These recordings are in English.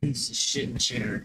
Piece of shit chair.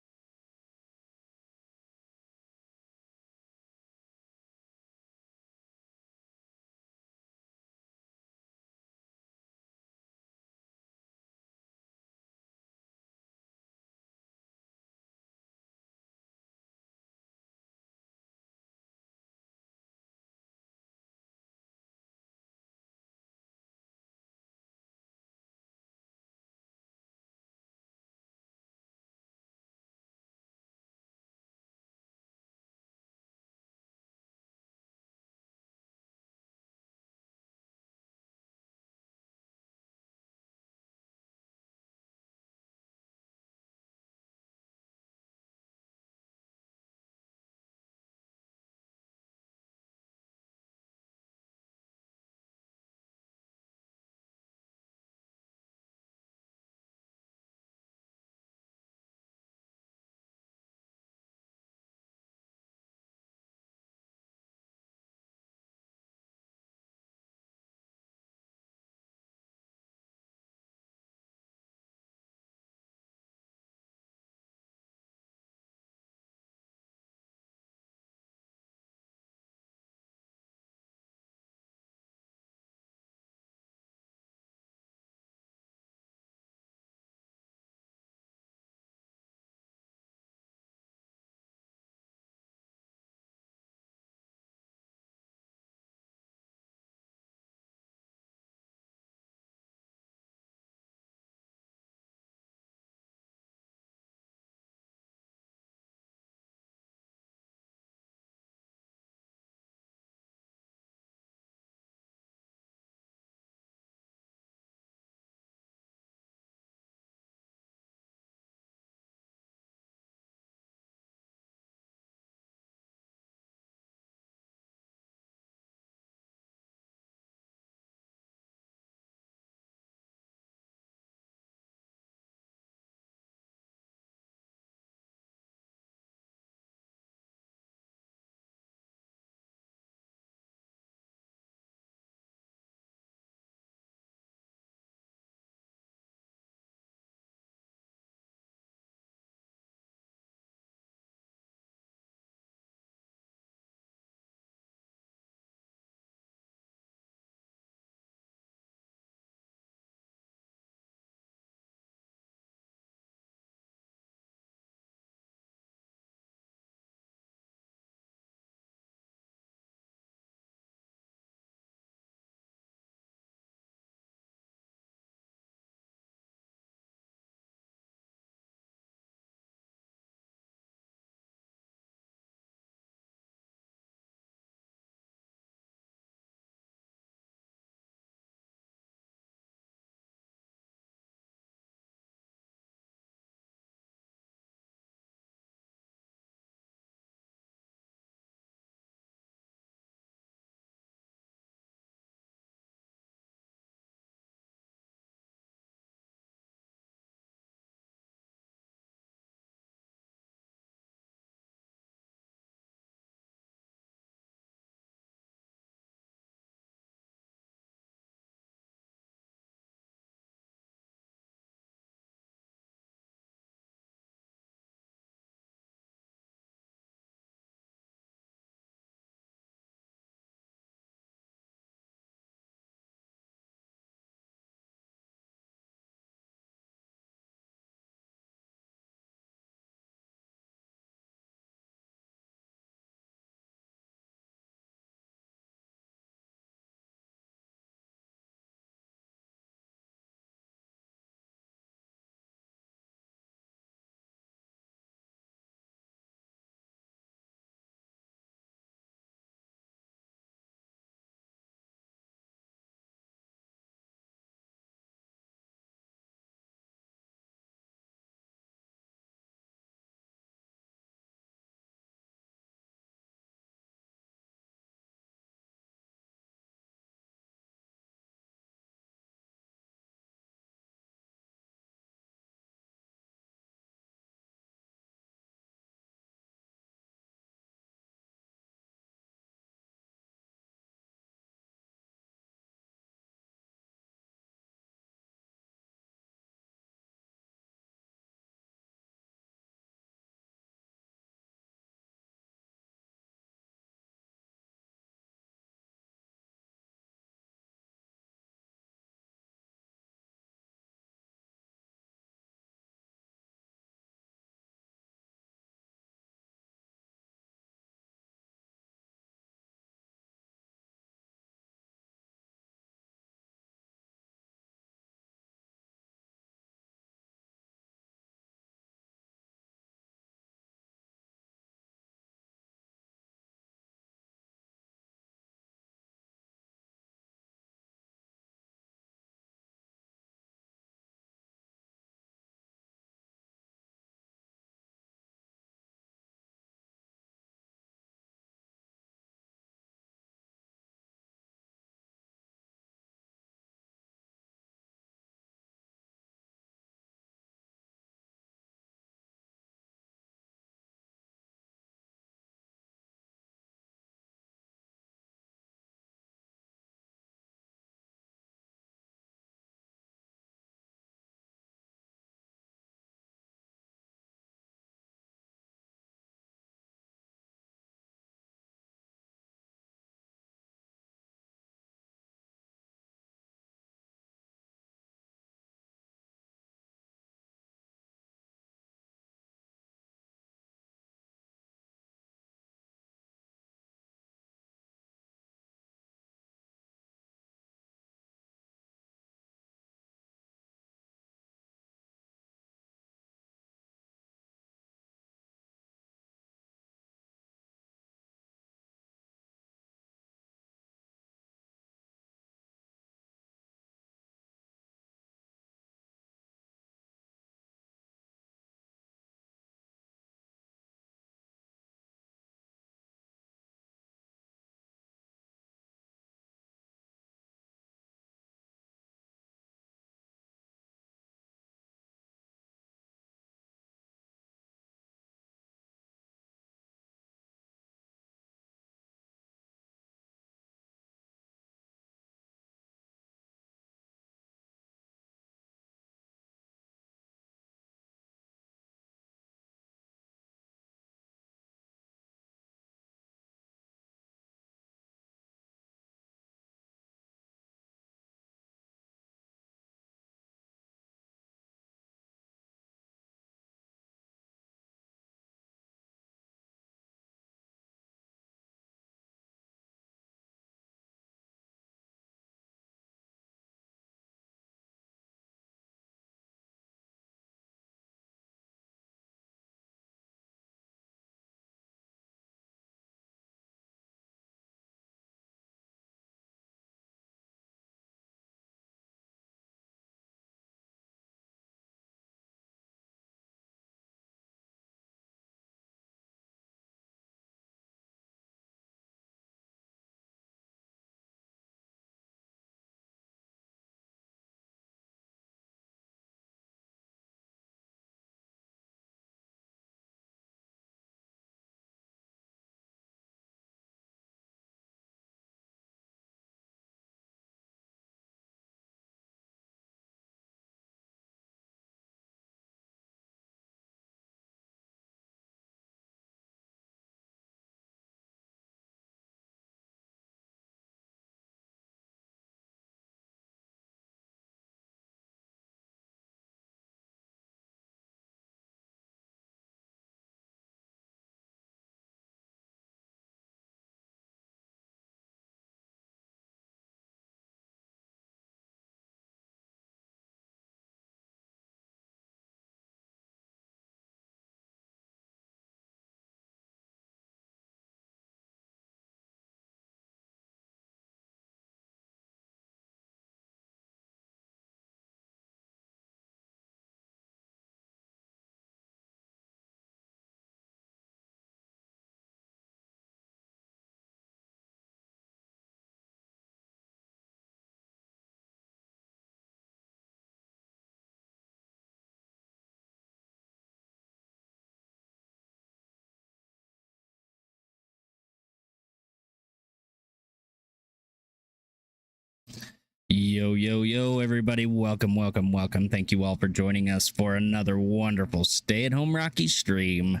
Yo, yo, yo, everybody. Welcome, welcome, welcome. Thank you all for joining us for another wonderful stay-at-home Rocky stream.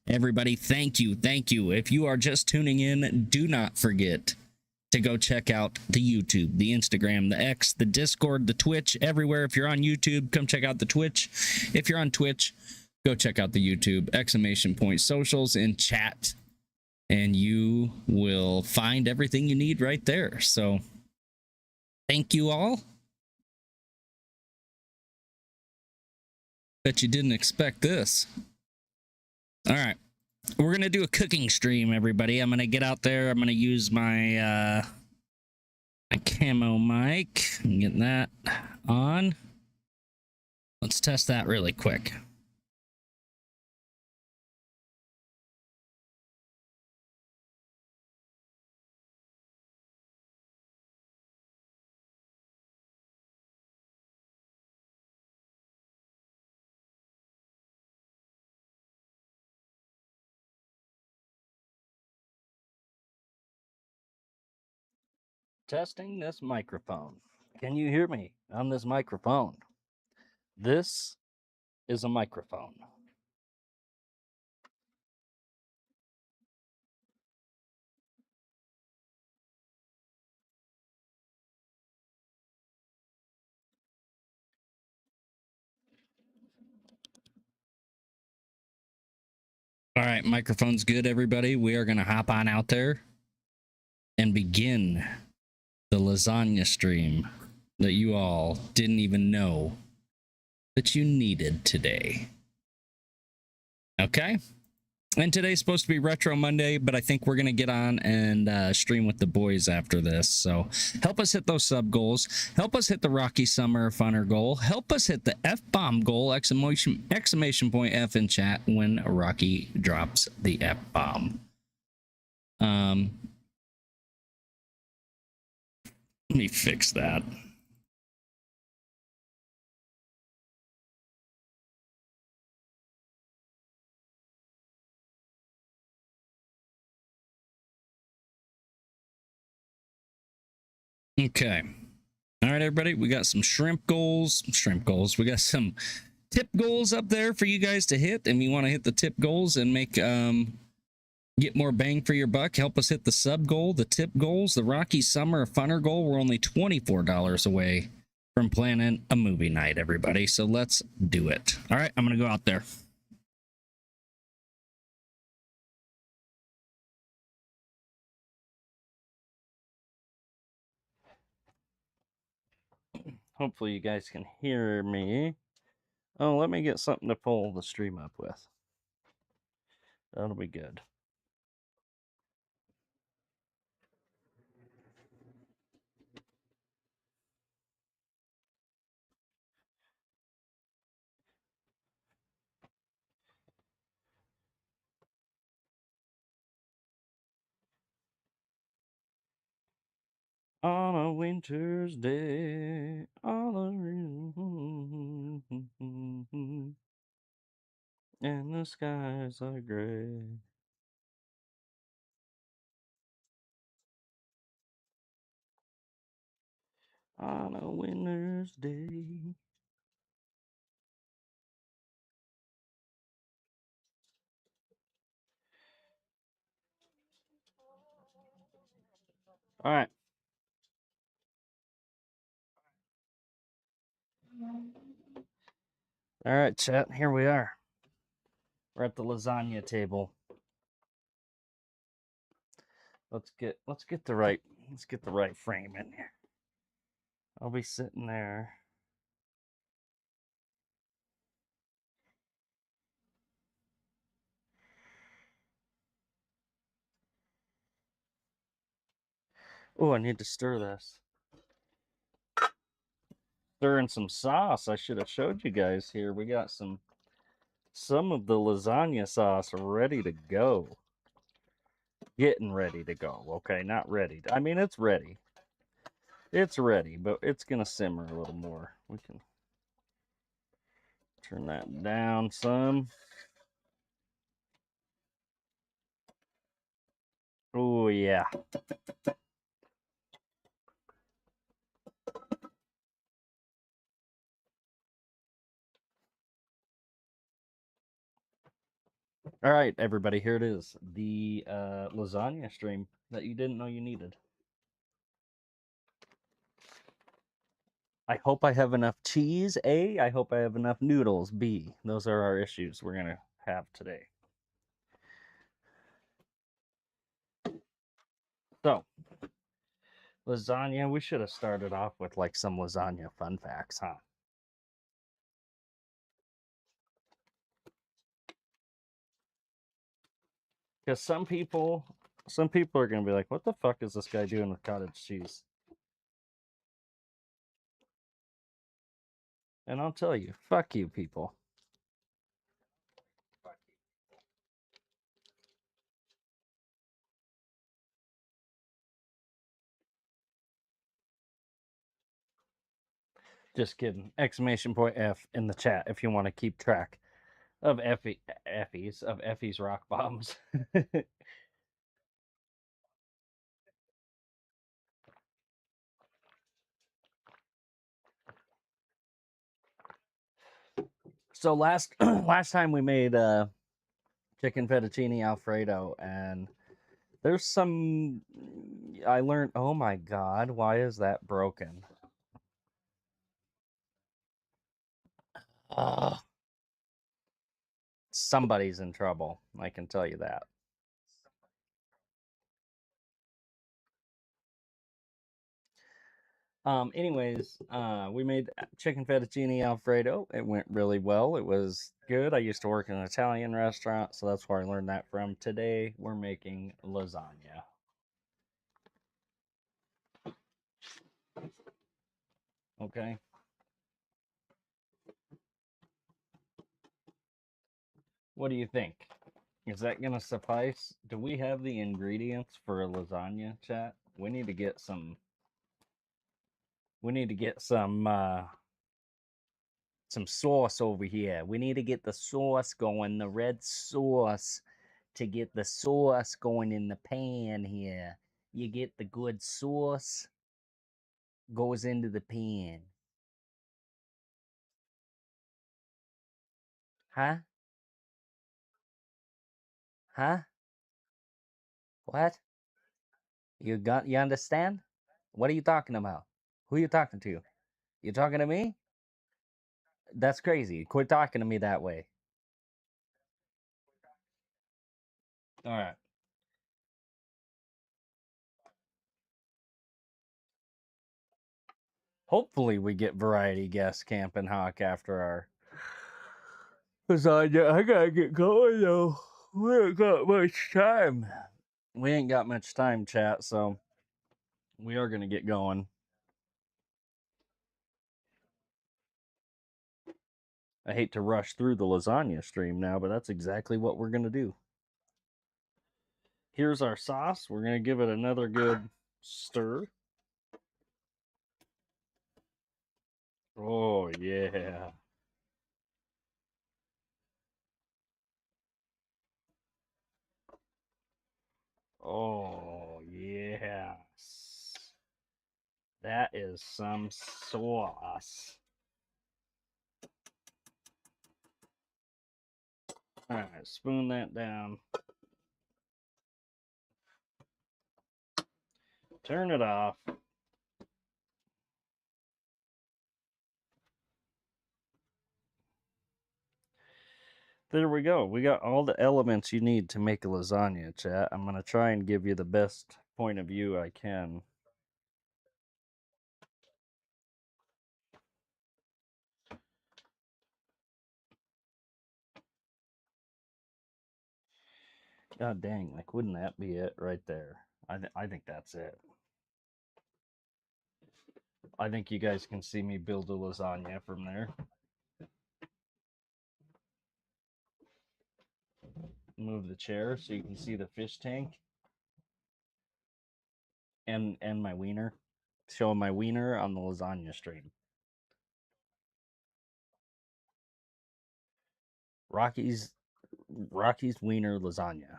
Everybody, thank you, thank you. If you are just tuning in, do not forget to go check out the YouTube, the Instagram, the X, the Discord, the Twitch, everywhere. If you're on YouTube, come check out the Twitch. If you're on Twitch, go check out the YouTube, ! Socials and chat, and you will find everything you need right there. So thank you all. Bet you didn't expect this. All right. We're going to do a cooking stream, everybody. I'm going to get out there. I'm going to use my my camo mic and get that on. Let's test that really quick. Testing this microphone. Can you hear me on this microphone? This is a microphone. All right, microphone's good, everybody. We are going to hop on out there and begin the lasagna stream that you all didn't even know that you needed today. Okay? And today's supposed to be Retro Monday, but I think we're going to get on and stream with the boys after this. So help us hit those sub goals. Help us hit the Rocky Summer Funner goal. Help us hit the F-bomb goal, exclamation point F in chat when Rocky drops the F-bomb. Let me fix that. Okay. All right, everybody. We got some shrimp goals. We got some tip goals up there for you guys to hit. And you want to hit the tip goals and make get more bang for your buck. Help us hit the sub goal, the tip goals, the Rocky Summer Funner goal. We're only $24 away from planning a movie night, everybody. So let's do it. All right, I'm going to go out there. Hopefully you guys can hear me. Oh, let me get something to pull the stream up with. That'll be good. On a winter's day, all around, and the skies are gray. On a winter's day. All right. All right, chat. Here we are. We're at the lasagna table. Let's get the right frame in here. I'll be sitting there. Oh, I need to stir this. Stirring some sauce. I should have showed you guys here. We got some of the lasagna sauce ready to go. Getting ready to go. Okay, not ready. I mean, it's ready. It's ready, but it's going to simmer a little more. We can turn that down some. Oh, yeah. All right, everybody, here it is. The lasagna stream that you didn't know you needed. I hope I have enough cheese, A. I hope I have enough noodles, B. Those are our issues we're going to have today. So, lasagna, we should have started off with like some lasagna fun facts, huh? Because some people are going to be like, what the fuck is this guy doing with cottage cheese? And I'll tell you, fuck you people. Just kidding. Exclamation point F in the chat if you want to keep track of Effie's rock bombs. So last time we made chicken fettuccine alfredo, and there's some I learned. Oh my god, why is that broken? Somebody's in trouble. I can tell you that. Anyways, we made chicken fettuccine alfredo. It went really well. It was good. I used to work in an Italian restaurant, so that's where I learned that from. Today, we're making lasagna. Okay. What do you think? Is that going to suffice? Do we have the ingredients for a lasagna, chat? We need to get some sauce over here. We need to get the sauce going, the red sauce, to get the sauce going in the pan here. You get the good sauce, goes into the pan. Huh? Huh? What? You understand? What are you talking about? Who are you talking to? You talking to me? That's crazy. Quit talking to me that way. All right. Hopefully we get variety guest Camping Hawk after our lasagna. I gotta get going though. We ain't got much time. We ain't got much time, chat, so we are gonna get going. I hate to rush through the lasagna stream now, but that's exactly what we're gonna do. Here's our sauce. We're gonna give it another good stir. Oh yeah. Oh yes. That is some sauce. All right, spoon that down. Turn it off. There we go. We got all the elements you need to make a lasagna, chat. I'm going to try and give you the best point of view I can. God dang, like, wouldn't that be it right there? I think that's it. I think you guys can see me build a lasagna from there. Move the chair so you can see the fish tank and my wiener. Showing my wiener on the lasagna stream. Rocky's wiener lasagna.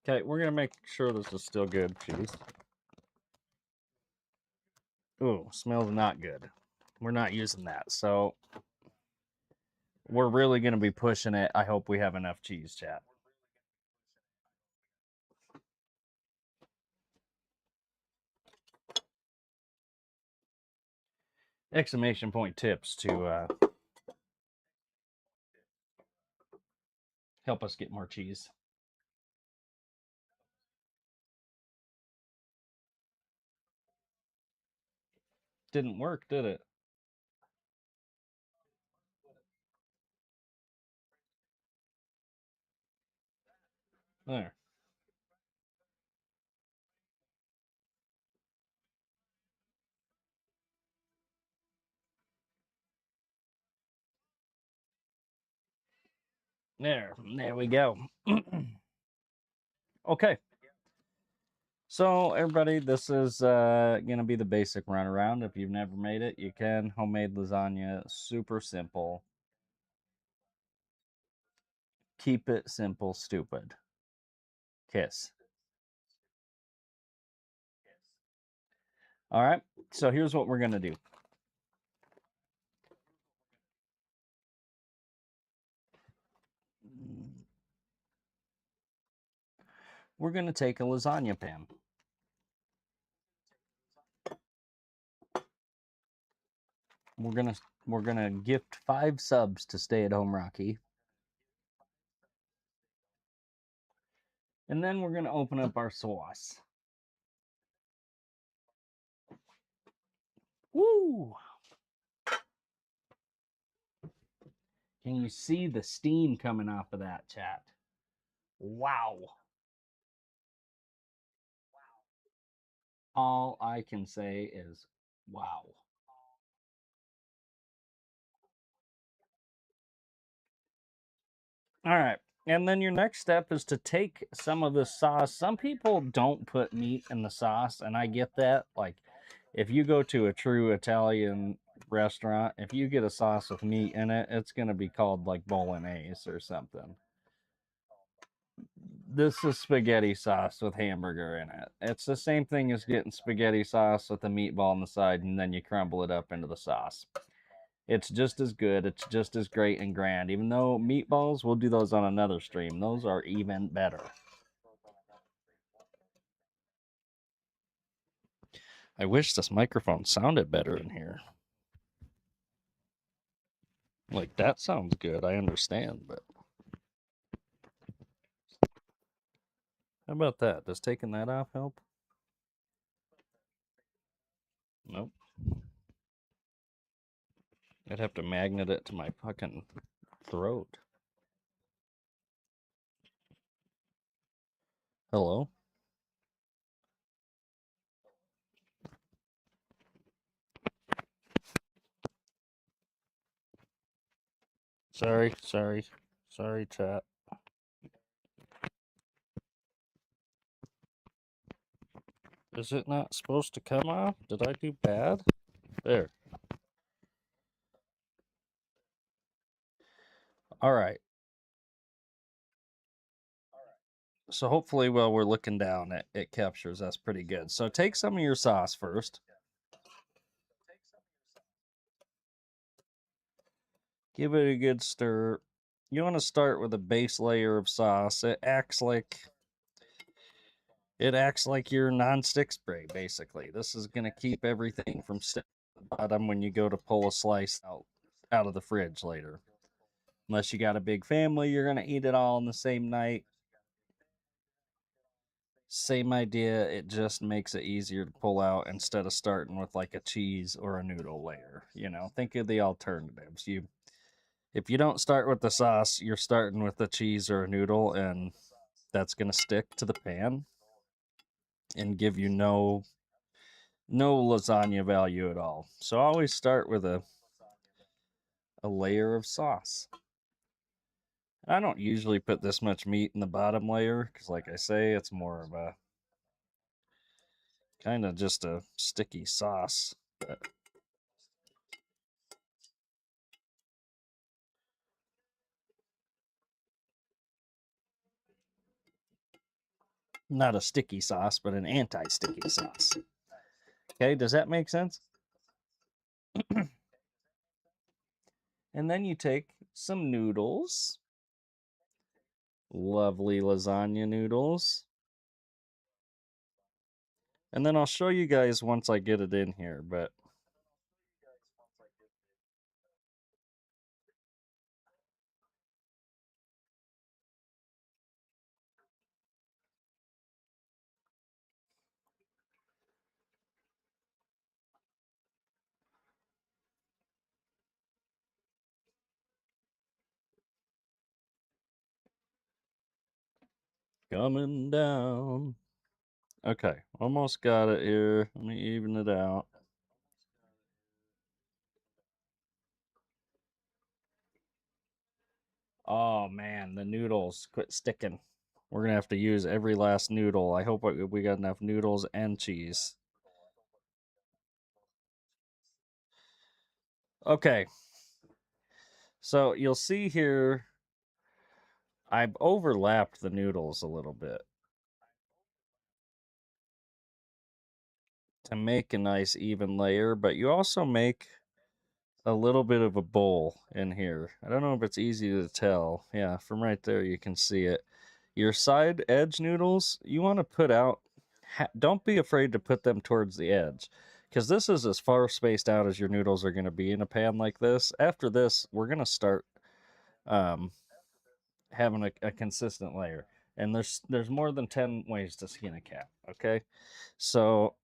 Okay, we're gonna make sure this is still good, cheese. Ooh, smells not good. We're not using that. So we're really going to be pushing it. I hope we have enough cheese, chat. Exclamation point tips to help us get more cheese. Didn't work, did it? There. There we go. Okay. So everybody, this is gonna be the basic runaround. If you've never made it, you can. Homemade lasagna, super simple. Keep it simple, stupid. Kiss. All right. So here's what we're gonna do. We're gonna take a lasagna pan. We're gonna gift 5 subs to Stay at Home Rocky. And then we're gonna open up our sauce. Woo! Can you see the steam coming off of that, chat? Wow. All I can say is wow. All right. And then your next step is to take some of the sauce. Some people don't put meat in the sauce, and I get that. Like, if you go to a true Italian restaurant, if you get a sauce with meat in it, it's going to be called like bolognese or something. This is spaghetti sauce with hamburger in it. It's the same thing as getting spaghetti sauce with a meatball on the side, and then you crumble it up into the sauce. It's just as good. It's just as great and grand. Even though meatballs, we'll do those on another stream. Those are even better. I wish this microphone sounded better in here. Like, that sounds good. I understand, but how about that? Does taking that off help? Nope. I'd have to magnet it to my fucking throat. Hello? Sorry, chat. Is it not supposed to come off? Did I do bad? There. All right. So hopefully while we're looking down, it captures us pretty good. So take some of your sauce first. Give it a good stir. You want to start with a base layer of sauce. It acts like your non-stick spray, basically. This is going to keep everything from sticking to the bottom when you go to pull a slice out of the fridge later. Unless you got a big family, you're going to eat it all in the same night. Same idea, it just makes it easier to pull out instead of starting with like a cheese or a noodle layer. You know, think of the alternatives. If you don't start with the sauce, you're starting with the cheese or a noodle, and that's going to stick to the pan and give you no lasagna value at all. So always start with a layer of sauce. I don't usually put this much meat in the bottom layer because, like I say, it's more of a kind of just a sticky sauce. But not a sticky sauce, but an anti-sticky sauce. Okay, does that make sense? And then you take some noodles. Lovely lasagna noodles. And then I'll show you guys once I get it in here, but coming down. Okay, almost got it here. Let me even it out. Oh man, the noodles quit sticking. We're gonna have to use every last noodle. I hope we got enough noodles and cheese. Okay, so you'll see here, I've overlapped the noodles a little bit to make a nice even layer, but you also make a little bit of a bowl in here. I don't know if it's easy to tell. Yeah, from right there you can see it. Your side edge noodles, you want to put out, don't be afraid to put them towards the edge, because this is as far spaced out as your noodles are going to be in a pan like this. After this, we're going to start having a consistent layer. And there's more than 10 ways to skin a cat, okay? So,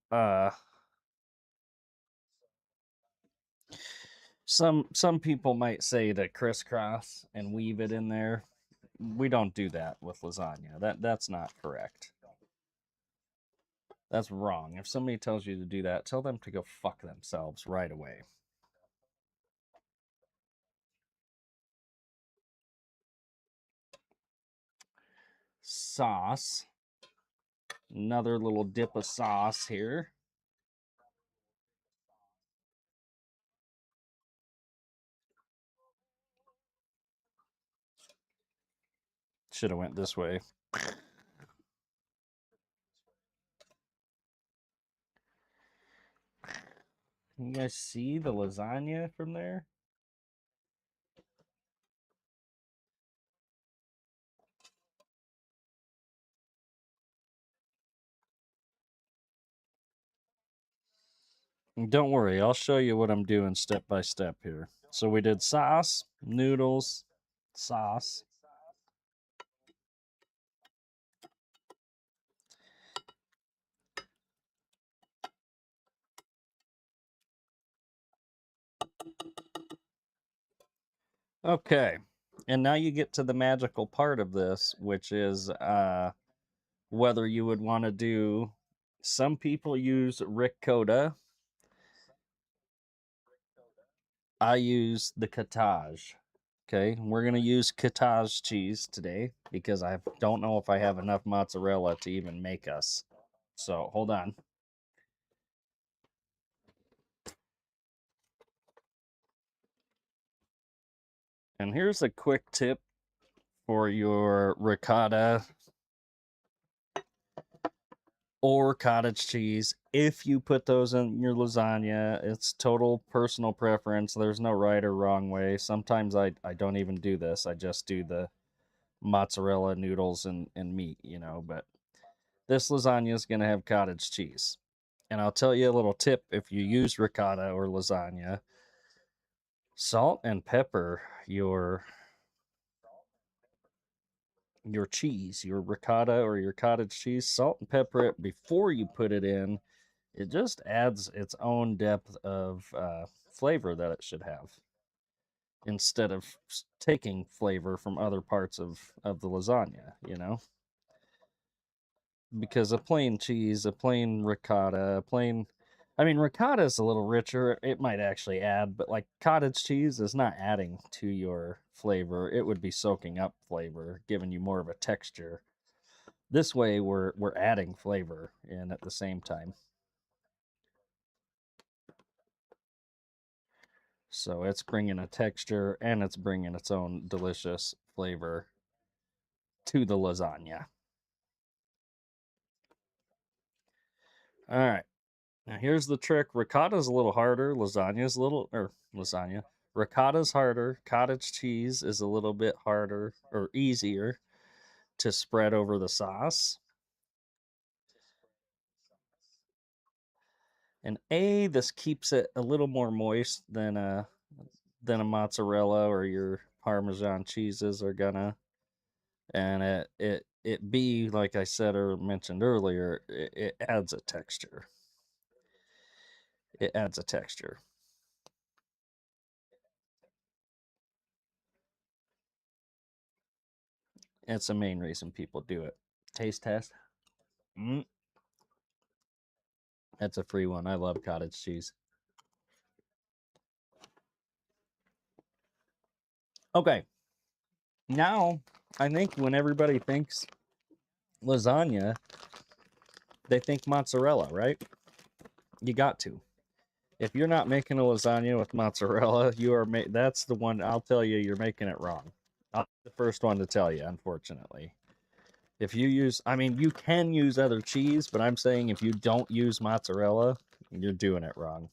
some people might say to crisscross and weave it in there. We don't do that with lasagna. That's not correct. That's wrong. If somebody tells you to do that, tell them to go fuck themselves right away. Sauce. Another little dip of sauce here. Should have went this way. You guys see the lasagna from there? Don't worry, I'll show you what I'm doing step by step here. So we did sauce, noodles, sauce. Okay, and now you get to the magical part of this, which is whether you would want to do, some people use ricotta. I use the cottage. Okay, we're gonna use cottage cheese today because I don't know if I have enough mozzarella to even make us. So hold on. And here's a quick tip for your ricotta or cottage cheese. If you put those in your lasagna, it's total personal preference. There's no right or wrong way. Sometimes I don't even do this. I just do the mozzarella, noodles, and meat, you know. But this lasagna is going to have cottage cheese. And I'll tell you a little tip if you use ricotta or lasagna, salt and pepper your cheese, your ricotta or your cottage cheese, salt and pepper it before you put it in. It just adds its own depth of flavor that it should have, instead of taking flavor from other parts of the lasagna, you know? Because a plain cheese, a plain ricotta, I mean, ricotta is a little richer. It might actually add, but like cottage cheese is not adding to your flavor. It would be soaking up flavor, giving you more of a texture. This way, we're adding flavor in at the same time. So it's bringing a texture and it's bringing its own delicious flavor to the lasagna. All right. Now here's the trick. Ricotta's a little harder. Lasagna, Ricotta's harder. Cottage cheese is a little bit harder or easier to spread over the sauce. And this keeps it a little more moist than a mozzarella or your Parmesan cheeses are gonna. And it B, like I said or mentioned earlier, it adds a texture. It adds a texture. It's the main reason people do it. Taste test. That's a free one. I love cottage cheese. Okay. Now, I think when everybody thinks lasagna, they think mozzarella, right? You got to. If you're not making a lasagna with mozzarella, you are that's the one. I'll tell you, you're making it wrong. I'll be the first one to tell you, unfortunately. If you use, I mean, you can use other cheese, but I'm saying if you don't use mozzarella, you're doing it wrong.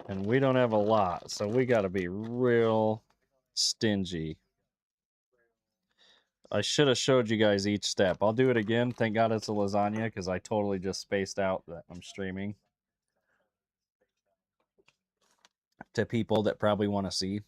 And we don't have a lot, so we got to be real stingy. I should have showed you guys each step. I'll do it again. Thank God it's a lasagna because I totally just spaced out that I'm streaming to people that probably want to see.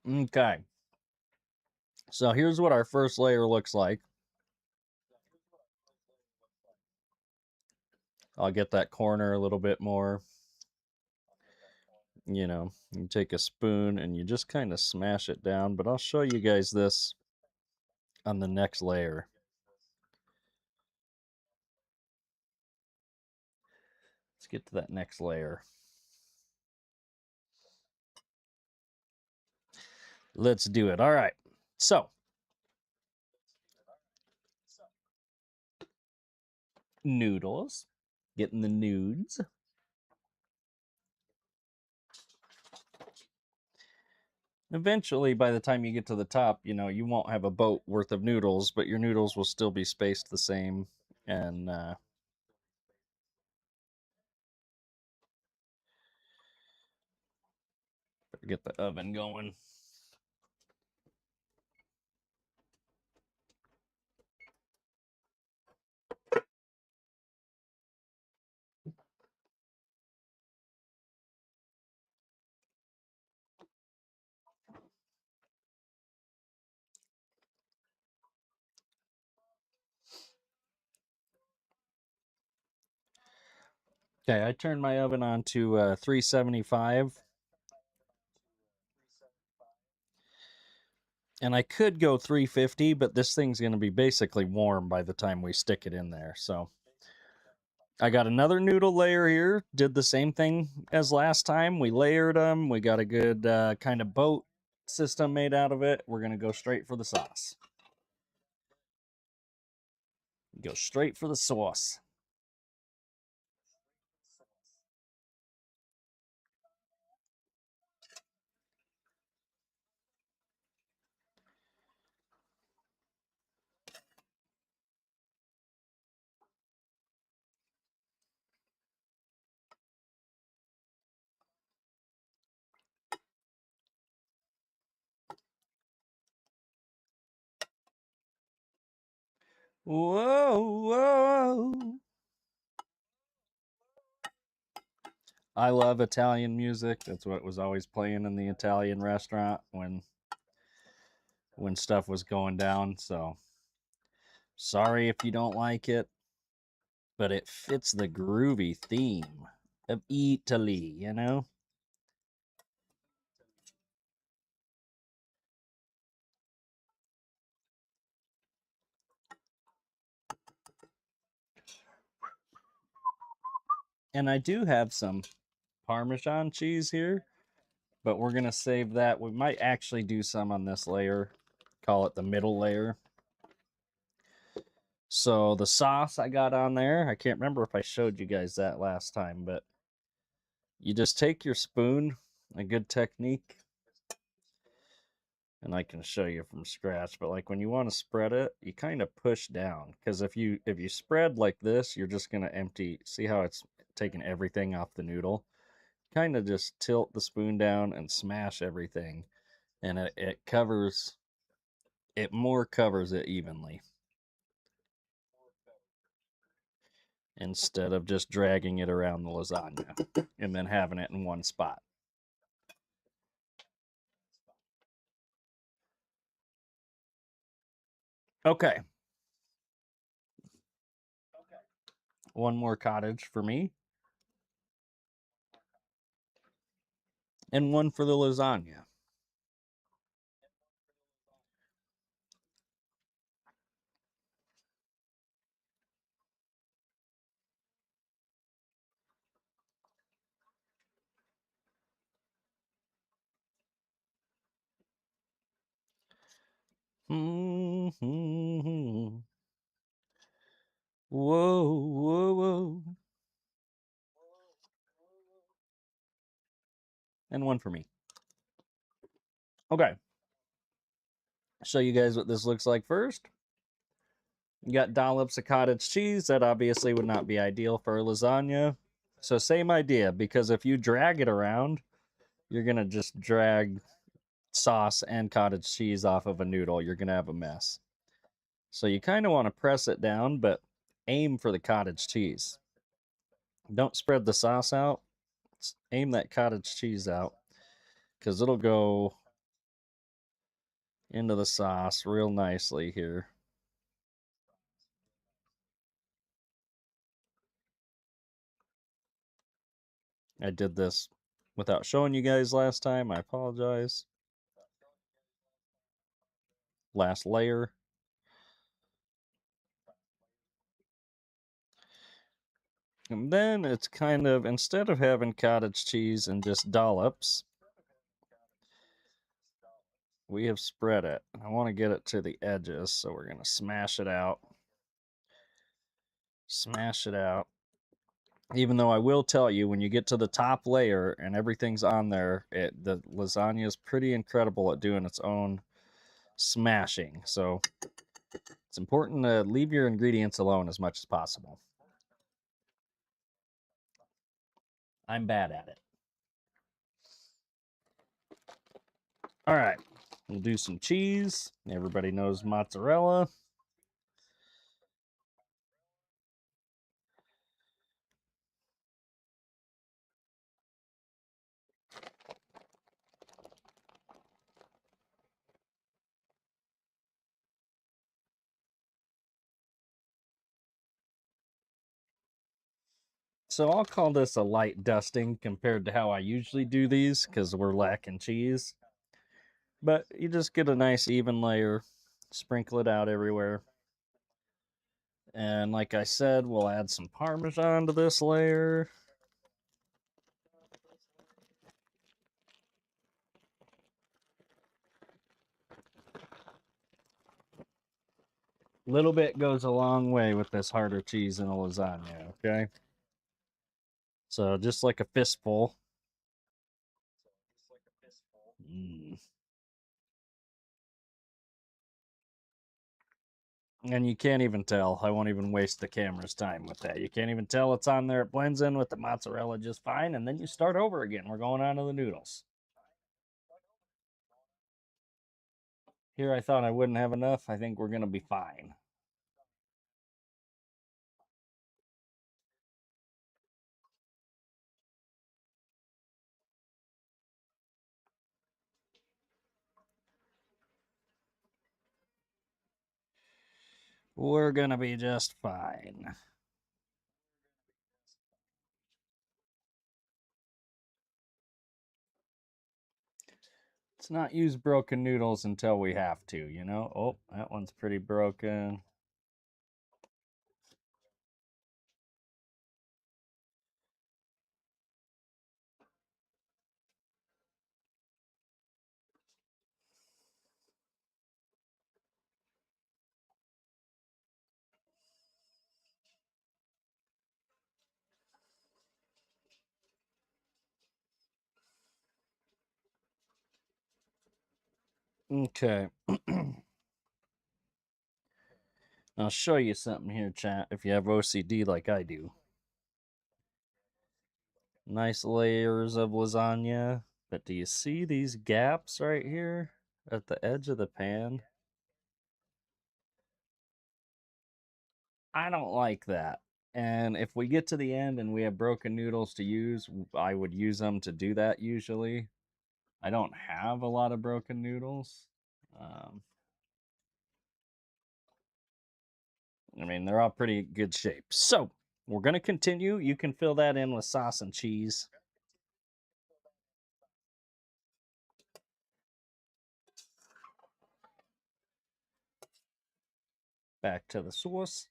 Okay. So here's what our first layer looks like. I'll get that corner a little bit more. You know, you take a spoon and you just kind of smash it down, but I'll show you guys this on the next layer. Let's get to that next layer. Let's do it. All right. So, noodles. Getting the nudes. Eventually, by the time you get to the top, you know, you won't have a boat worth of noodles, but your noodles will still be spaced the same. And get the oven going. Okay, I turned my oven on to 375. And I could go 350, but this thing's going to be basically warm by the time we stick it in there. So I got another noodle layer here. Did the same thing as last time. We layered them. We got a good kind of boat system made out of it. We're going to go straight for the sauce. Go straight for the sauce. Whoa, whoa. I love Italian music. That's what was always playing in the Italian restaurant when stuff was going down. So sorry if you don't like it, but it fits the groovy theme of Italy, you know? And I do have some Parmesan cheese here, but we're going to save that. We might actually do some on this layer, call it the middle layer. So the sauce I got on there, I can't remember if I showed you guys that last time, but you just take your spoon, a good technique, and I can show you from scratch, but like when you want to spread it, you kind of push down, because if you spread like this, you're just going to empty. See how it's taking everything off the noodle? Kind of just tilt the spoon down and smash everything, and it covers it, more covers it evenly, instead of just dragging it around the lasagna and then having it in one spot. Okay. One more cottage for me, and one for the lasagna. Mm-hmm. Whoa, whoa, whoa. And one for me. Okay. Show you guys what this looks like first. You got dollops of cottage cheese. That obviously would not be ideal for a lasagna. So same idea, because if you drag it around, you're going to just drag sauce and cottage cheese off of a noodle. You're going to have a mess. So you kind of want to press it down, but aim for the cottage cheese. Don't spread the sauce out. Aim that cottage cheese out, because it'll go into the sauce real nicely here. I did this without showing you guys last time. I apologize. Last layer. And then it's kind of, instead of having cottage cheese and just dollops, we have spread it. I want to get it to the edges, so we're going to smash it out. Smash it out. Even though I will tell you, when you get to the top layer and everything's on there, the lasagna is pretty incredible at doing its own smashing. So it's important to leave your ingredients alone as much as possible. I'm bad at it. All right, we'll do some cheese. Everybody knows mozzarella. So I'll call this a light dusting compared to how I usually do these, because we're lacking cheese. But you just get a nice even layer, sprinkle it out everywhere. And like I said, we'll add some Parmesan to this layer. Little bit goes a long way with this harder cheese in a lasagna, okay? So just like a fistful. Mm. And you can't even tell. I won't even waste the camera's time with that. You can't even tell it's on there. It blends in with the mozzarella just fine, and then you start over again. We're going on to the noodles. Here I thought I wouldn't have enough. I think we're going to be fine. We're going to be just fine. Let's not use broken noodles until we have to, you know? Oh, that one's pretty broken. Okay. I'll show you something here, chat, if you have OCD like I do. Nice layers of lasagna. But do you see these gaps right here at the edge of the pan? I don't like that. And if we get to the end and we have broken noodles to use, I would use them to do that usually. I don't have a lot of broken noodles. I mean, they're all pretty good shape. So, we're going to continue. You can fill that in with sauce and cheese. Back to the sauce.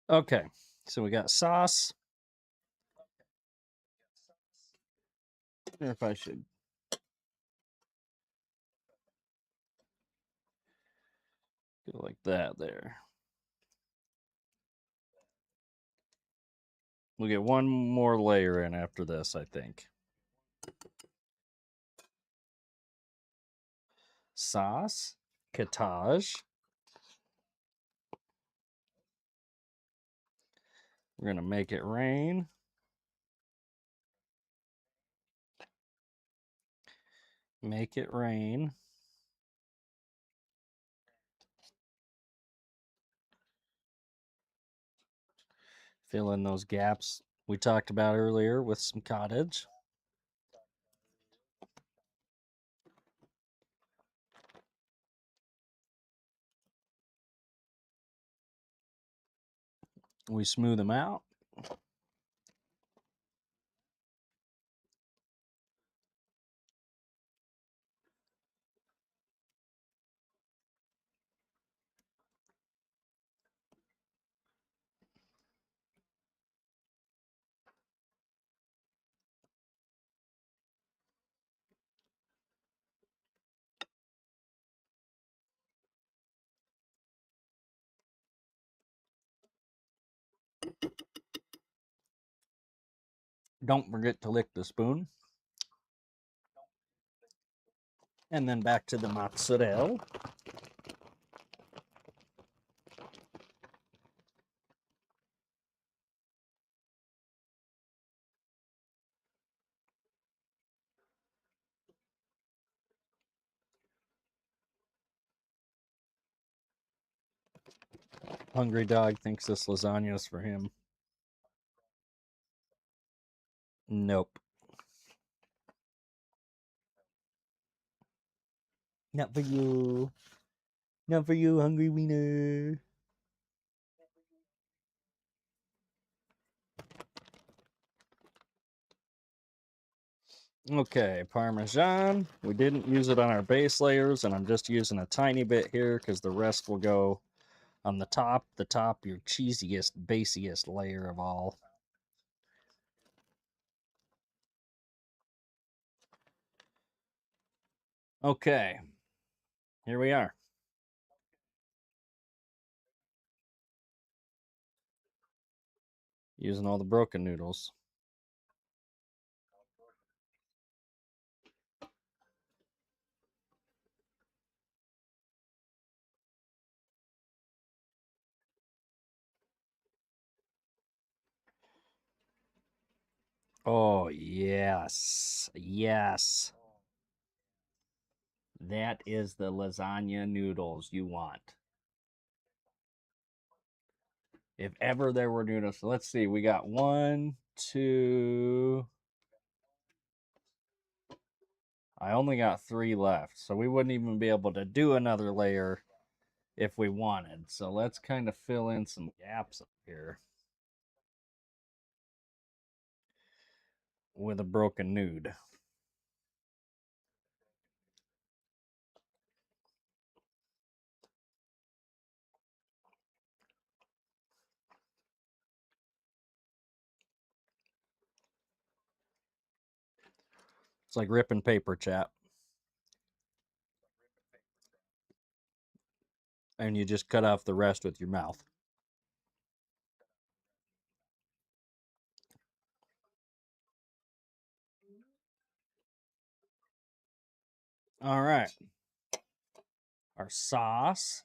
Okay, so we got sauce. I wonder if I should go like that there. We'll get one more layer in after this, I think. Sauce, cottage. We're going to make it rain. Make it rain. Fill in those gaps we talked about earlier with some cottage. We smooth them out. Don't forget to lick the spoon. And then back to the mozzarella. Hungry dog thinks this lasagna is for him. Nope. Not for you. Not for you, hungry wiener. Okay, Parmesan. We didn't use it on our base layers, and I'm just using a tiny bit here because the rest will go on the top, your cheesiest, basiest layer of all. Okay, here we are. Using all the broken noodles. Oh, yes. Yes. That is the lasagna noodles you want. If ever there were noodles. So let's see. We got 1, 2. I only got 3 left. So we wouldn't even be able to do another layer if we wanted. So let's kind of fill in some gaps up here with a broken nude. It's like ripping paper, chap. And you just cut off the rest with your mouth. All right. Our sauce.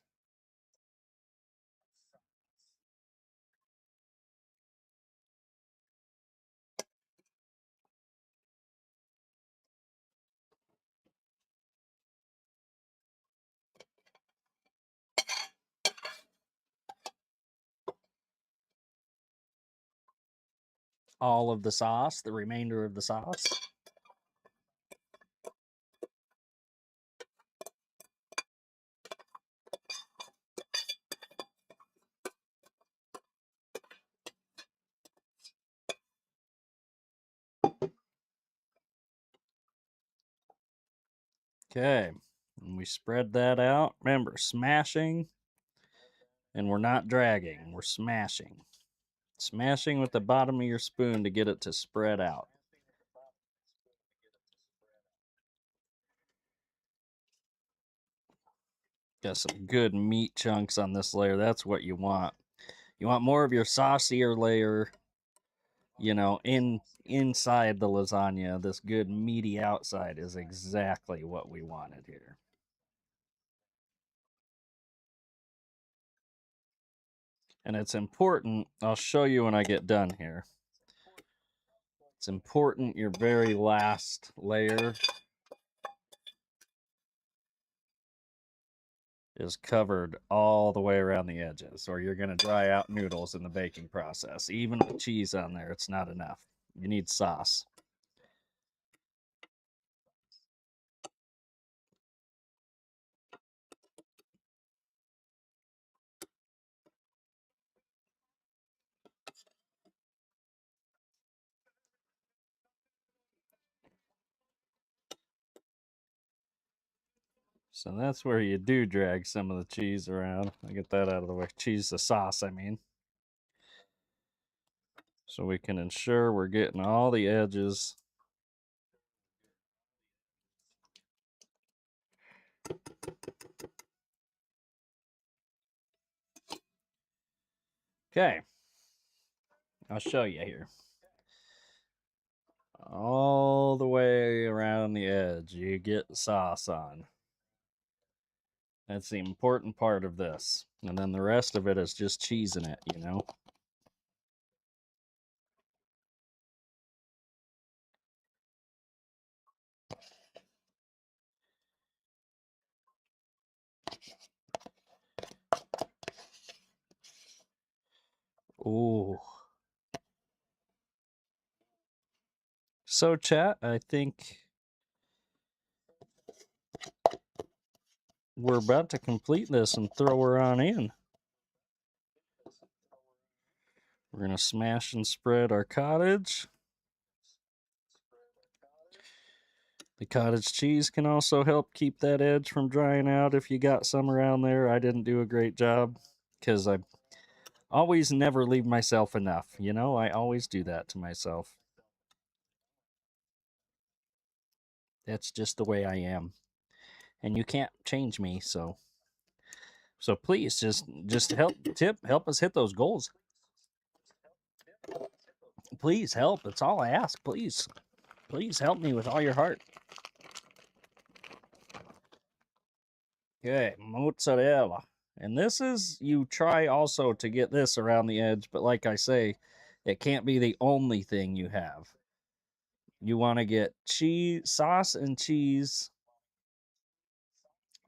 All of the sauce, the remainder of the sauce. Okay. And we spread that out. Remember, smashing. And we're not dragging, we're smashing. Smashing with the bottom of your spoon to get it to spread out. Got some good meat chunks on this layer. That's what you want. You want more of your saucier layer, you know, inside the lasagna. This good meaty outside is exactly what we wanted here. And it's important, I'll show you when I get done here. It's important your very last layer is covered all the way around the edges, or you're going to dry out noodles in the baking process. Even with cheese on there, it's not enough. You need sauce. So that's where you do drag some of the cheese around. I get that out of the way. The sauce, I mean. So we can ensure we're getting all the edges. Okay. I'll show you here. All the way around the edge, you get sauce on. That's the important part of this. And then the rest of it is just cheesing it, you know? Ooh. So, chat, I think we're about to complete this and throw her on in. We're going to smash and spread our cottage. The cottage cheese can also help keep that edge from drying out if you got some around there. I didn't do a great job because I always never leave myself enough. You know, I always do that to myself. That's just the way I am. And you can't change me, so please just help us hit those goals. Please help. That's all I ask. Please help me with all your heart. Okay, mozzarella. And this is, you try also to get this around the edge, but like I say, it can't be the only thing you have. you want to get cheese, sauce and cheese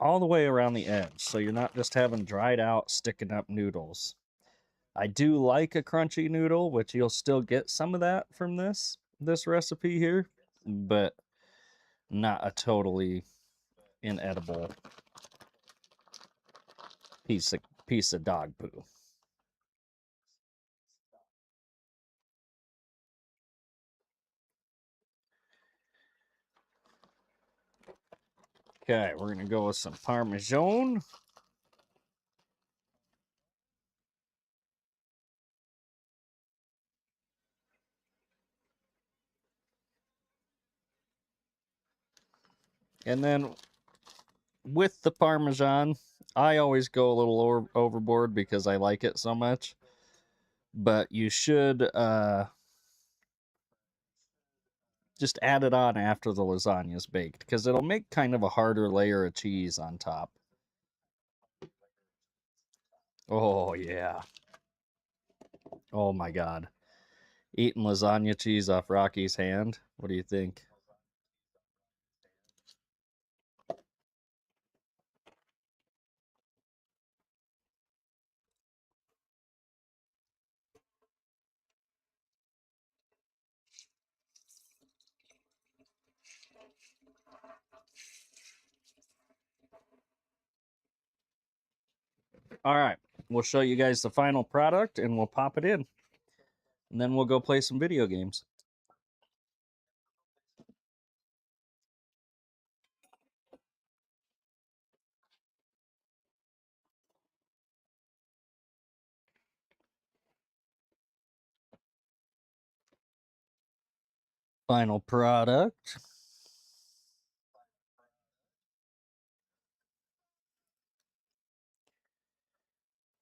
all the way around the edge, so you're not just having dried out, sticking up noodles. I do like a crunchy noodle, which you'll still get some of that from this recipe here, but not a totally inedible piece of dog poo. Okay, we're gonna go with some Parmesan. And then with the Parmesan, I always go a little overboard because I like it so much. But you should just add it on after the lasagna is baked, because it'll make kind of a harder layer of cheese on top. Oh, yeah. Oh, my God. Eating lasagna cheese off Rocky's hand. What do you think? All right. We'll show you guys the final product and we'll pop it in. And then we'll go play some video games. Final product.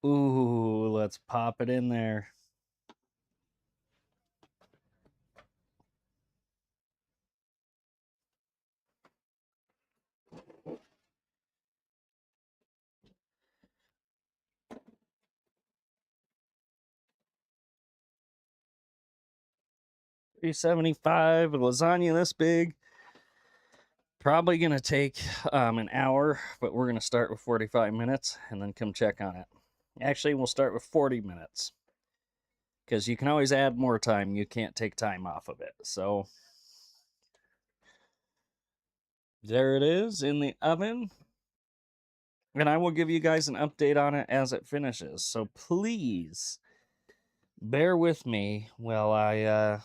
Ooh, let's pop it in there. $3.75, a lasagna this big. Probably gonna take an hour, but we're gonna start with 45 minutes and then come check on it. Actually, we'll start with 40 minutes because you can always add more time. You can't take time off of it. So there it is in the oven. And I will give you guys an update on it as it finishes. So please bear with me while I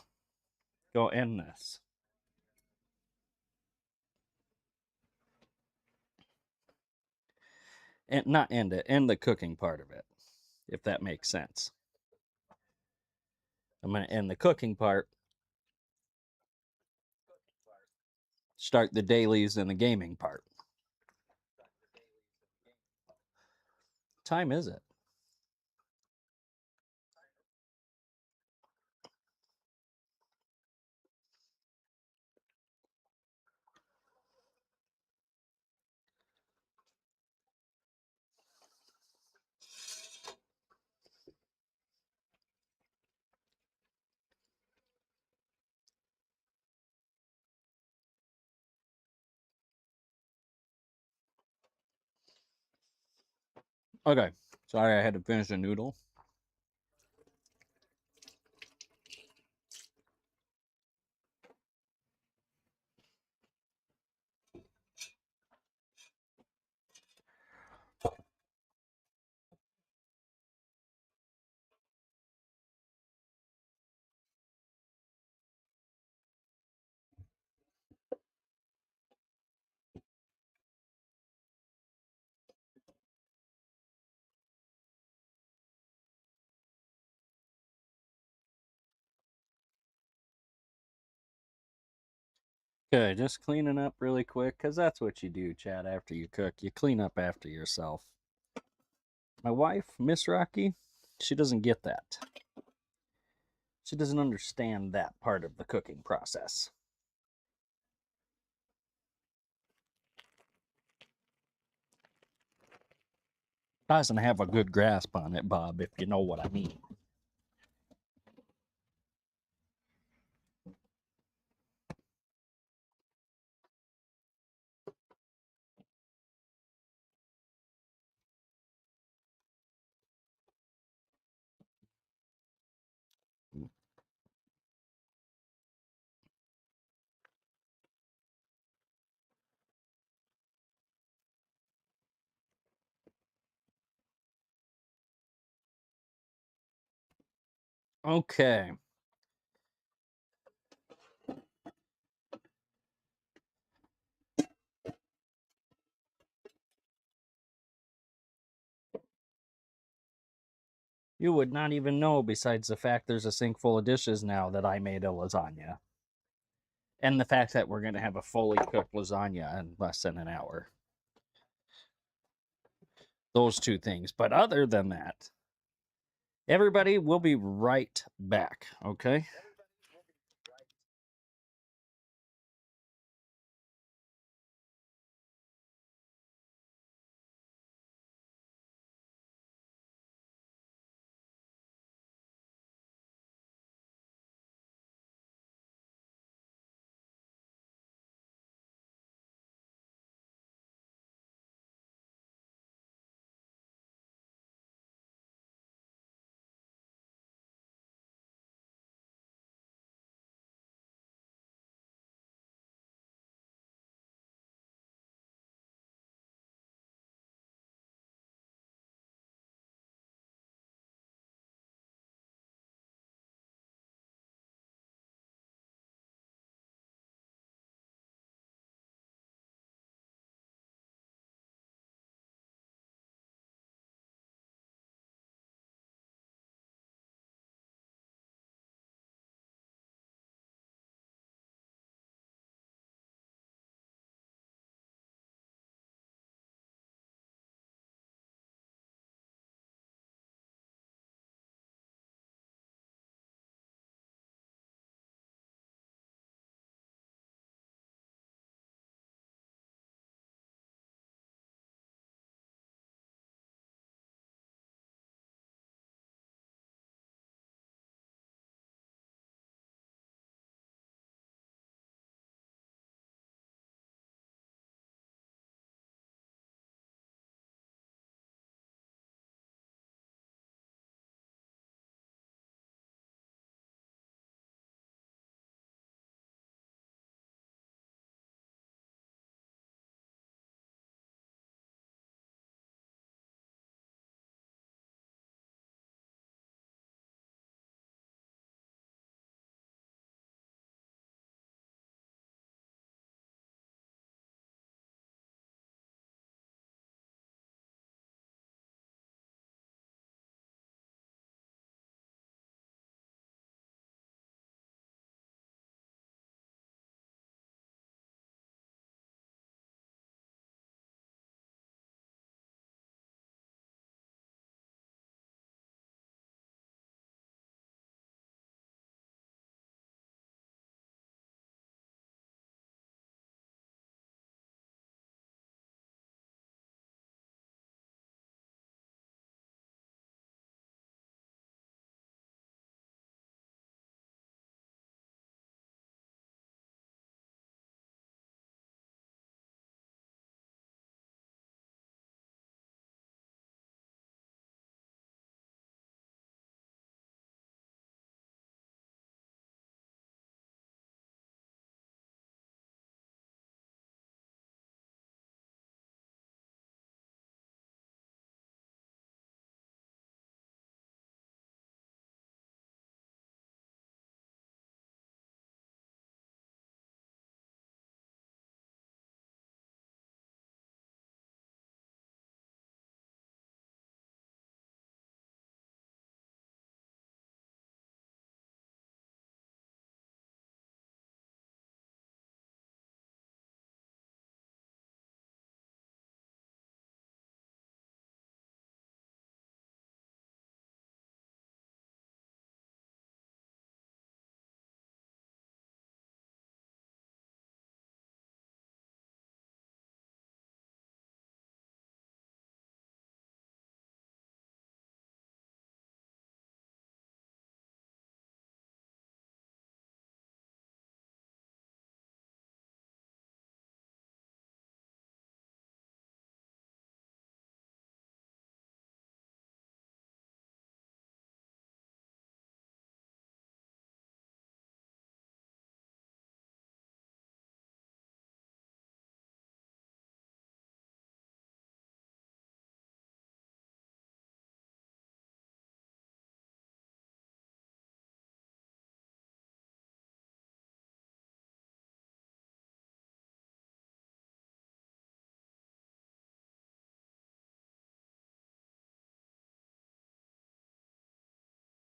go end this. And not end it, end the cooking part of it, if that makes sense. I'm going to end the cooking part, start the dailies and the gaming part. Time is it? Okay, sorry I had to finish a noodle. Okay, just cleaning up really quick, because that's what you do, Chad, after you cook. You clean up after yourself. My wife, Miss Rocky, she doesn't get that. She doesn't understand that part of the cooking process. Doesn't have a good grasp on it, Bob, if you know what I mean. Okay. You would not even know, besides the fact there's a sink full of dishes now, that I made a lasagna. And the fact that we're going to have a fully cooked lasagna in less than an hour. Those two things. But other than that, everybody, we'll be right back, okay?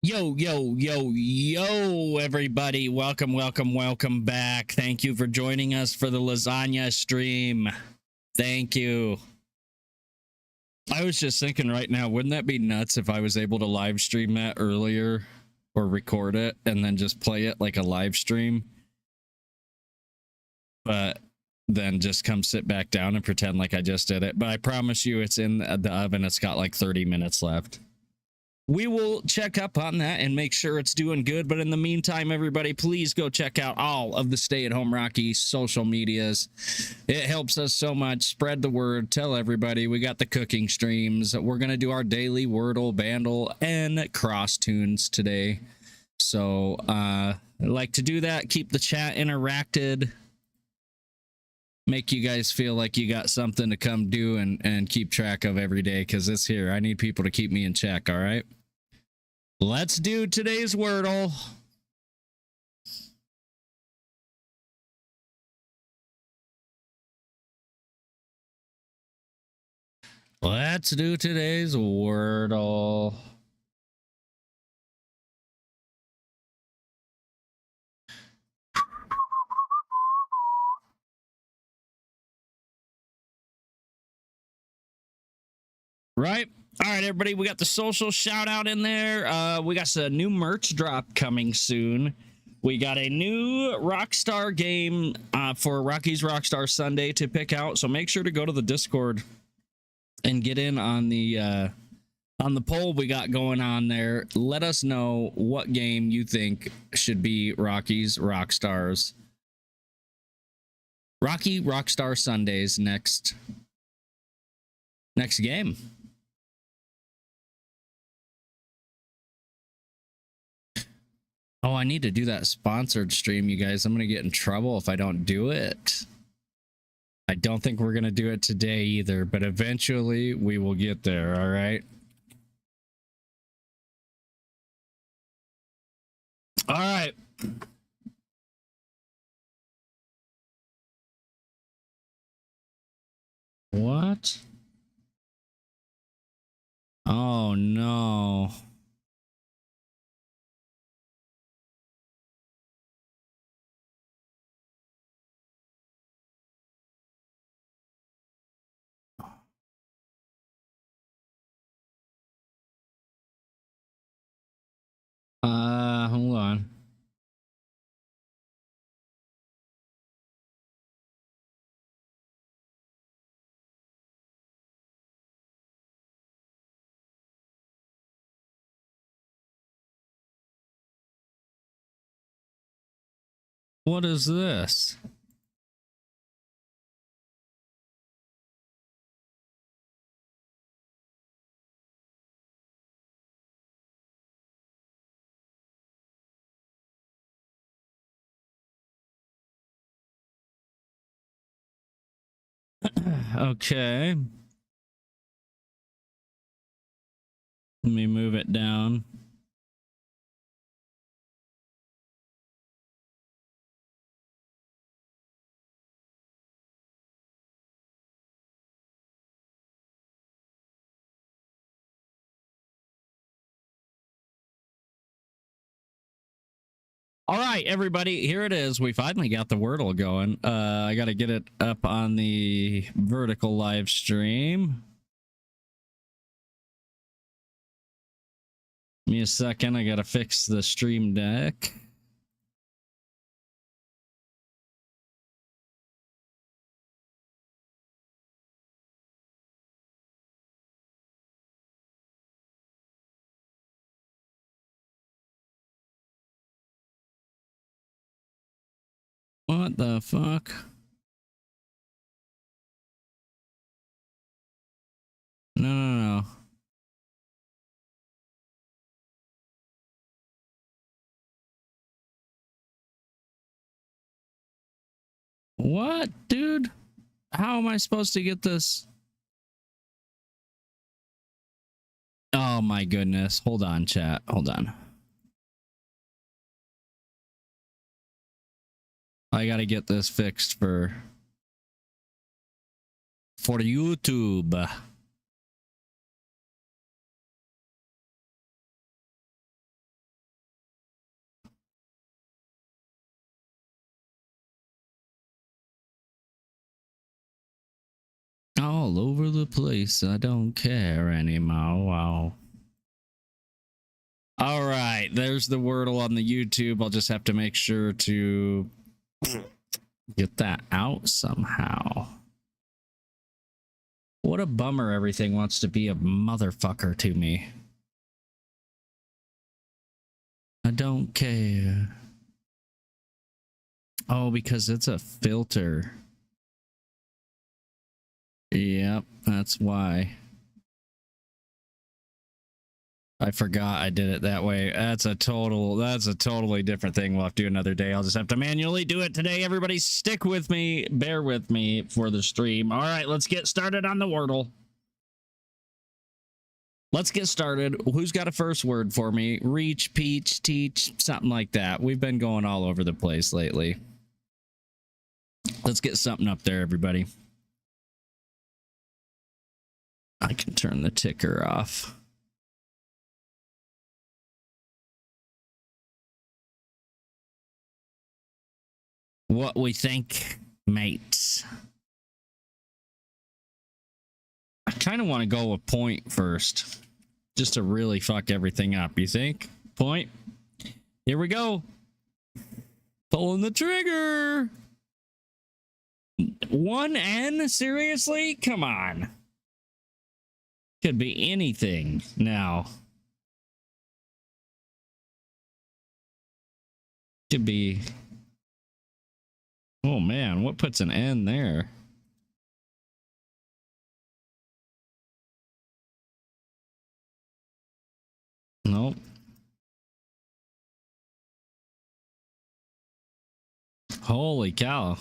Yo, everybody. Welcome back. Thank you for joining us for the lasagna stream. Thank you. I was just thinking right now, wouldn't that be nuts if I was able to live stream that earlier or record it and then just play it like a live stream? But then just come sit back down and pretend like I just did it. But I promise you it's in the oven. It's got like 30 minutes left. We will check up on that and make sure it's doing good. But in the meantime, everybody, please go check out all of the Stay at Home Rocky social medias. It helps us so much. Spread the word. Tell everybody. We got the cooking streams. We're going to do our daily Wordle, Bandle, and Crosstunes today. So I like to do that. Keep the chat interacted. Make you guys feel like you got something to come do and keep track of every day, because it's here. I need people to keep me in check, all right? Let's do today's Wordle. Let's do today's Wordle. Right. All right, everybody. We got the social shout out in there. We got a new merch drop coming soon. We got a new Rockstar game for Rocky's Rockstar Sunday to pick out. So make sure to go to the Discord and get in on the poll we got going on there. Let us know what game you think should be Rocky's Rockstars. Rocky Rockstar Sundays next game. Oh, I need to do that sponsored stream, you guys. I'm going to get in trouble if I don't do it. I don't think we're going to do it today either, but eventually we will get there, all right? All right. What? Oh, no. Hold on. What is this? Okay. Let me move it down. All right, everybody, here it is. We finally got the Wordle going. I got to get it up on the vertical live stream. Give me a second. I got to fix the stream deck. What the fuck? No. What, dude? How am I supposed to get this? Oh my goodness. Hold on, chat. Hold on. I gotta get this fixed for YouTube. all over the place. I don't care anymore. Wow. All right, there's the Wordle on the YouTube. I'll just have to make sure to get that out somehow. What a bummer everything wants to be a motherfucker to me. I don't care. Oh, because it's a filter. Yep, that's why. I forgot I did it that way. That's a totally different thing. We'll have to do another day. I'll just have to manually do it today. Everybody stick with me. Bear with me for the stream. All right, let's get started on the Wordle. Let's get started. Who's got a first word for me? Reach, peach, teach, something like that. We've been going all over the place lately. Let's get something up there, everybody. I can turn the ticker off. What we think, mates. I kind of want to go with point first, just to really fuck everything up. You think? Point. Here we go. Pulling the trigger. 1N? Seriously? Come on. Could be anything now. Could be... Oh man, what puts an N there? Nope. Holy cow.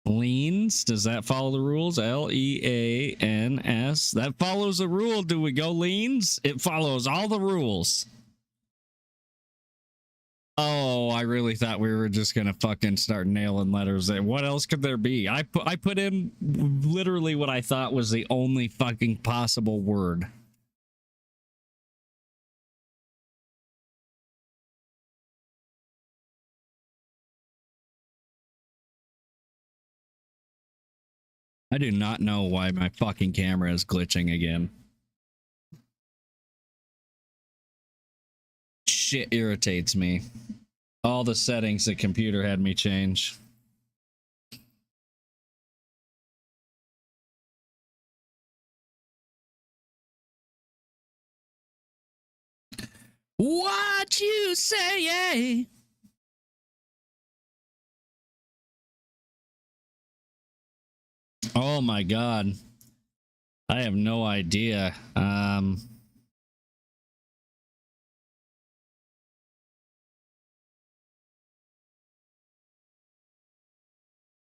Leans, does that follow the rules? Leans. That follows the rule. Do we go leans? It follows all the rules. Oh, I really thought we were just gonna fucking start nailing letters there. What else could there be? I put in literally what I thought was the only fucking possible word. I do not know why my fucking camera is glitching again. Shit irritates me. All the settings the computer had me change. What you say? Oh my god. I have no idea.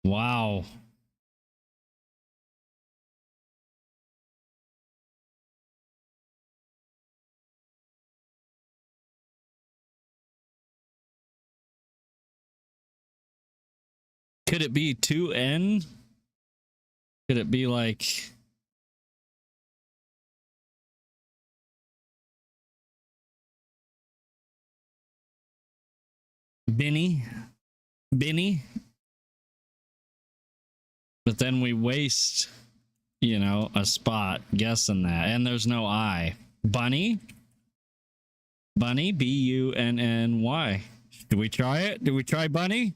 Wow. Could it be 2N? Could it be like... Benny? But then we waste, you know, a spot guessing that. And there's no I. Bunny? B-U-N-N-Y. Do we try it? Do we try bunny?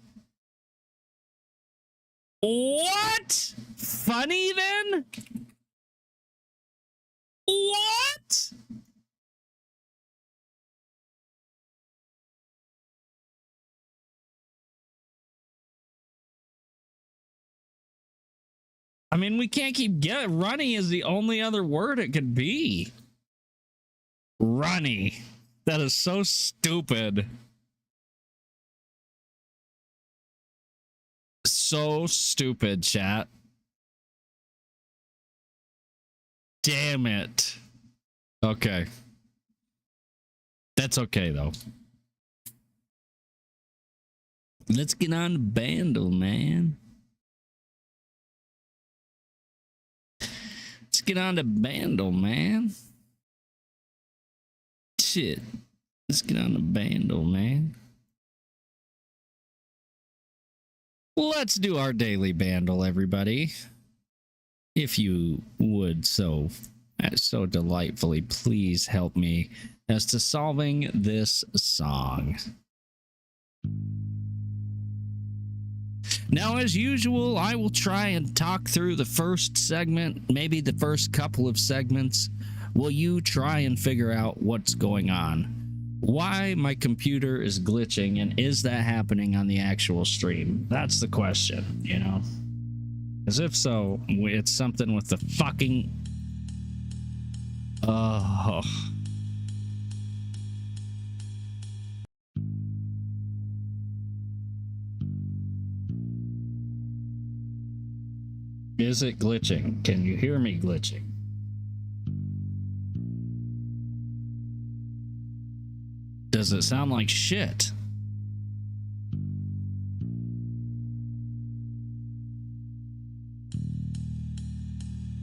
What? Funny then? What? I mean, we can't keep getting... Runny is the only other word it could be. Runny. That is so stupid. So stupid, chat. Damn it. Okay. That's okay, though. Let's get on to Bandle, man. Let's get on to Bandle, man. Shit. Let's get on to Bandle, man. let's do our daily Bandle, everybody. If you would so delightfully please help me as to solving this song. Now, as usual, I will try and talk through the first segment, maybe the first couple of segments. Will you try and figure out what's going on? Why my computer is glitching, and is that happening on the actual stream? That's the question, you know? As if so, it's something with the fucking... Oh... Is it glitching? Can you hear me glitching? Does it sound like shit?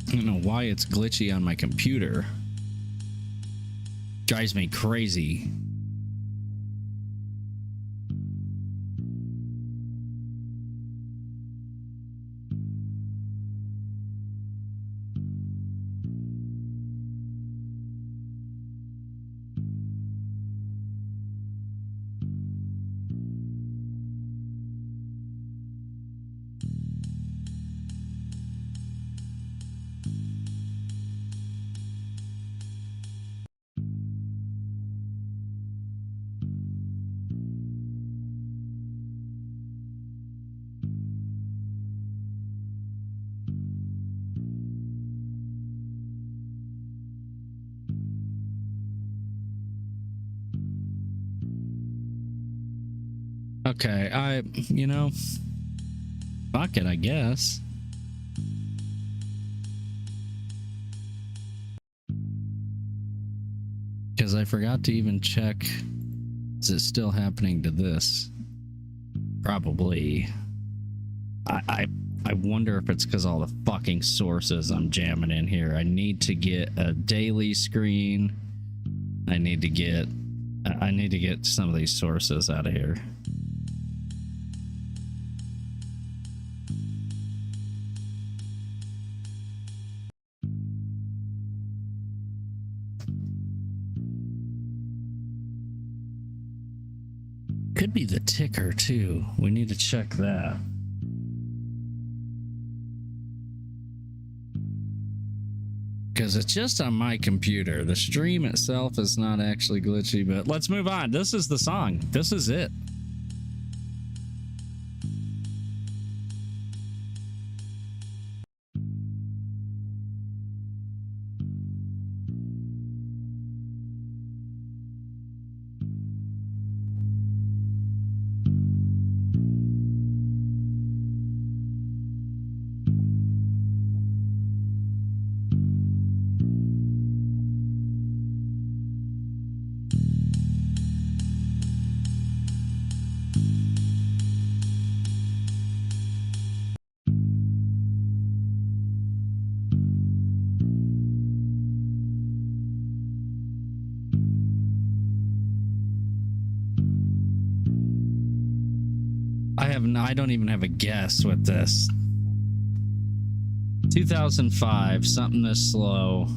I don't know why it's glitchy on my computer. Drives me crazy. Okay, you know, fuck it, I guess. Because I forgot to even check, is it still happening to this? Probably. I wonder if it's because all the fucking sources I'm jamming in here. I need to get a daily screen. I need to get some of these sources out of here. Could be the ticker too. We need to check that. Because it's just on my computer. The stream itself is not actually glitchy, but let's move on. This is the song. This is it. I don't even have a guess with this. 2005, something this slow.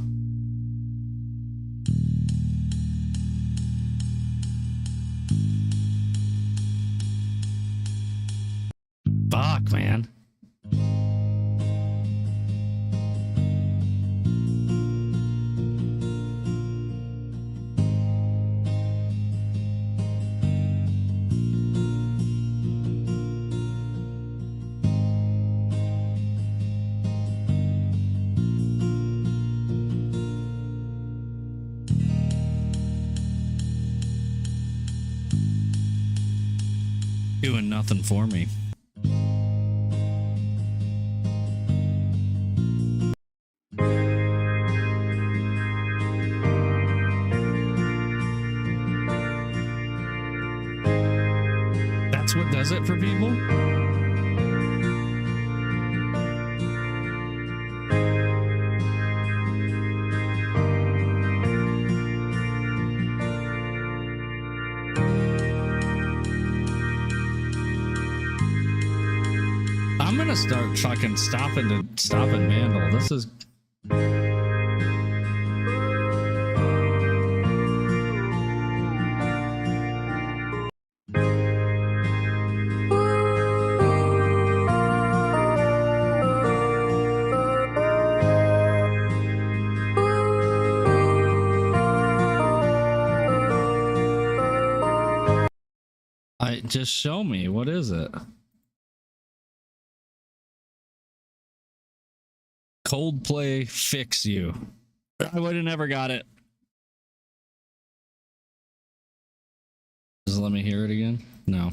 Fuck, man. Doing nothing for me. That's what does it for people? gonna start fucking stopping Bandle. This is just show me, what is it? Coldplay Fix You. I would have never got it. Just let me hear it again. No,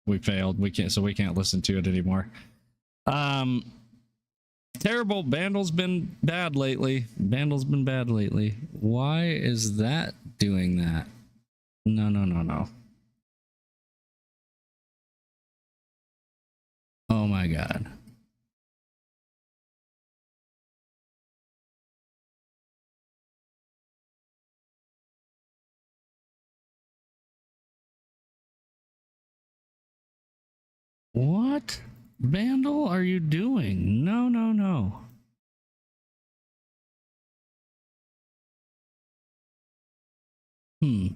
we failed. We can't listen to it anymore. Terrible. Bandle's been bad lately. Why is that doing that? No. Oh my god. What, Bandle, are you doing? No. And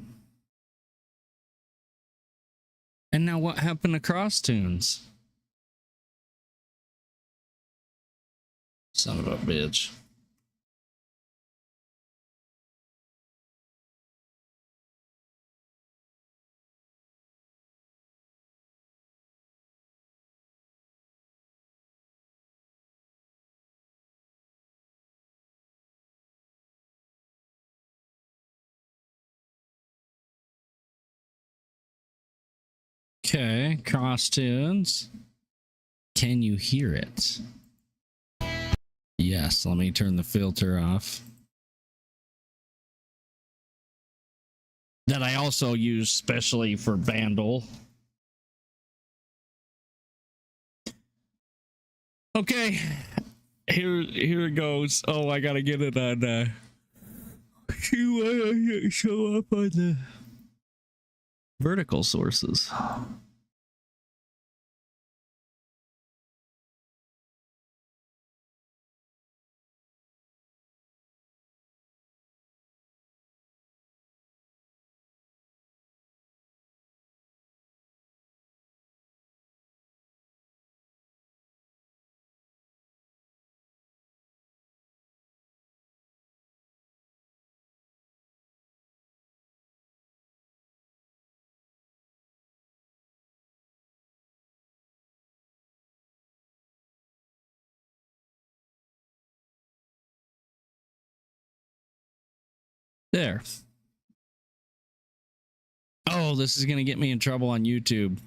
now what happened to Crosstunes? Son of a bitch. Okay, Crosstunes. Can you hear it? Yes, let me turn the filter off. That I also use specially for Bandle. Okay, here it goes. Oh, I gotta get it on. Show up on the vertical sources. There. Oh, this is going to get me in trouble on YouTube.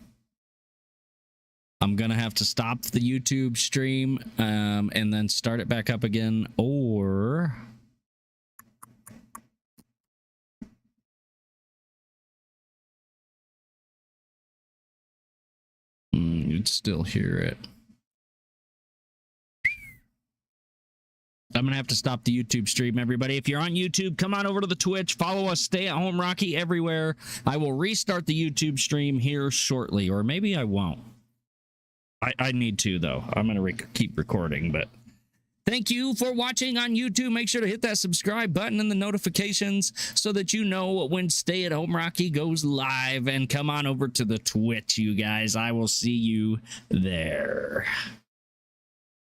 I'm going to have to stop the YouTube stream and then start it back up again, or you'd still hear it. I'm going to have to stop the YouTube stream, everybody. If you're on YouTube, come on over to the Twitch. Follow us, Stay at Home Rocky, everywhere. I will restart the YouTube stream here shortly, or maybe I won't. I need to, though. I'm going to keep recording, but thank you for watching on YouTube. Make sure to hit that subscribe button and the notifications so that you know when Stay at Home Rocky goes live. And come on over to the Twitch, you guys. I will see you there.